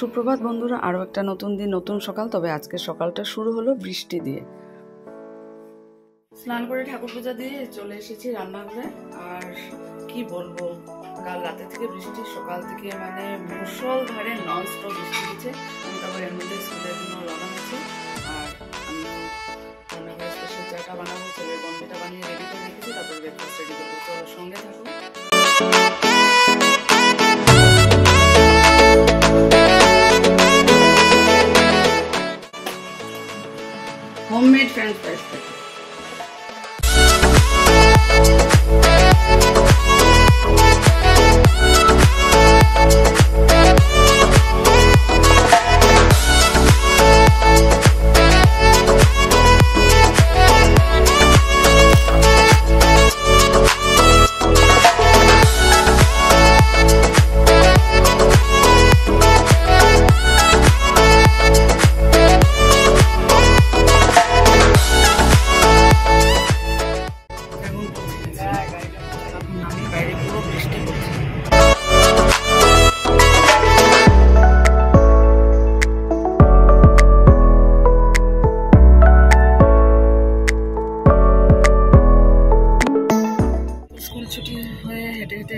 সুপ্রভাত বন্ধুরা, আরও একটা নতুন দিন নতুন সকাল। তবে আজকের সকালটা শুরু হলো বৃষ্টি দিয়ে। স্নান করে ঠাকুর পূজা দিয়ে চলে এসেছি রান্নাঘরে। আর কি বলবো, কাল রাতে থেকে বৃষ্টি, সকাল থেকে মানে মুষলধারে নন স্টপ বৃষ্টি হচ্ছে। আমি তারপর এর মধ্যে স্কুলের জন্য রওনা হয়েছি। আর আমি রান্নাঘরে স্পেশাল চাটা বানাবো, ছেলের বন্ধটা বানিয়ে রেডি করে রেখেছি, তারপর ব্রেকফাস্ট রেডি করবো। চলো সঙ্গে থাকো। Homemade French ফ্রাইজ।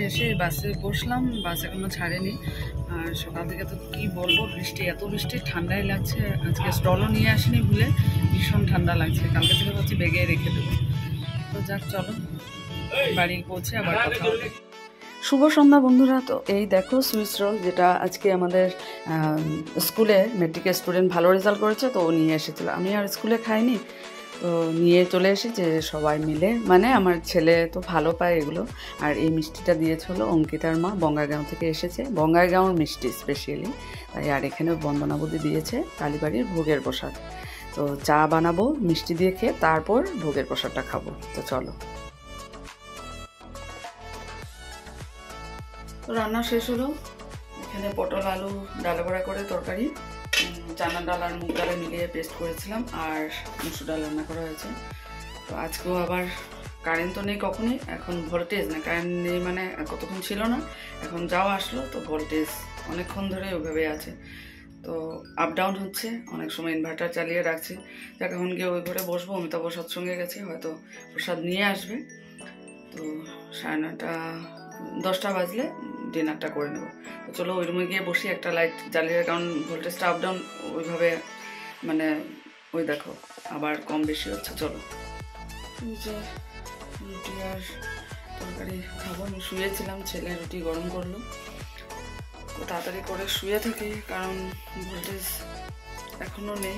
এসে বাসে বসলাম, বাস এখনো ছাড়েনি। আর সকাল থেকে তো কি বলবো, বৃষ্টি, এত বৃষ্টি, ঠান্ডাই লাগছে। আজকে স্টলও নিয়ে আসিনি ভুলে, ভীষণ ঠান্ডা লাগছে। কালকে থেকে ভাবছি বেগে রেখে দেবো। তো যাক, চলো বাড়ি পৌঁছে আবার কথা হবে। শুভ সন্ধ্যা বন্ধুরা। তো এই দেখো সুইস রোল, যেটা আজকে আমাদের স্কুলে মেট্রিকের স্টুডেন্ট ভালো রেজাল্ট করেছে, তো ও নিয়ে এসেছিল। আমি আর স্কুলে খাইনি, তো নিয়ে চলে এসেছি সবাই মিলে। মানে আমার ছেলে তো ভালো পায় এগুলো। আর এই মিষ্টিটা দিয়েছিল অঙ্কিতার মা, বঙ্গাইগাঁও থেকে এসেছে, বঙ্গাইগাঁওর মিষ্টি স্পেশালি তাই। আর এখানে বন্দনাবুদি দিয়েছে কালীবাড়ির ভোগের প্রসাদ। তো চা বানাবো মিষ্টি দিয়ে খেয়ে, তারপর ভোগের প্রসাদটা খাবো। তো চলো। তো রান্না শেষ হলো। এখানে পটল আলু ডালে বড়া করে তরকারি, চানা ডাল আর মুগ ডালে মিলিয়ে পেস্ট করেছিলাম, আর মুসুর ডাল রান্না করা হয়েছে। তো আজকেও আবার কারেন্ট তো নেই কখনই, এখন ভোল্টেজ না, কারেন্ট নেই মানে কতক্ষণ ছিল না, এখন যাওয়া আসলো। তো ভোল্টেজ অনেকক্ষণ ধরে ওইভাবে আছে, তো আপ ডাউন হচ্ছে। অনেক সময় ইনভার্টার চালিয়ে রাখছি। যাক, এখন গিয়ে ওই ঘরে বসবো। অমিতাভ সৎসঙ্গে গেছে, হয়তো প্রসাদ নিয়ে আসবে। তো 9:30 10টা বাজলে ডিনারটা করে নেবো। তো চলো ওই রুমে গিয়ে বসি, একটা লাইট জ্বালিয়ে, কারণ ভোল্টেজটা আপ ডাউন ওইভাবে, মানে ওই দেখো আবার কম বেশি হচ্ছে। চলো, যে রুটি আর তরকারি খাবো। আমি শুয়েছিলাম, ছেলে রুটি গরম করলো। তো তাড়াতাড়ি করে শুয়ে থাকি, কারণ ভোল্টেজ এখনও নেই,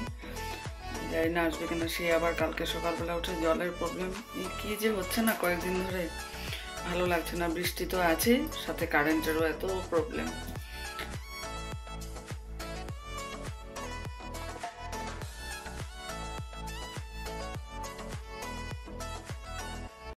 যাই না আসবে কিনা। সে আবার কালকে সকালবেলা উঠে জলের প্রবলেম, কি যে হচ্ছে না কয়েকদিন ধরে, ভালো লাগছে না। বৃষ্টি তো আছে, সাথে কারেন্টেরও এত প্রবলেম।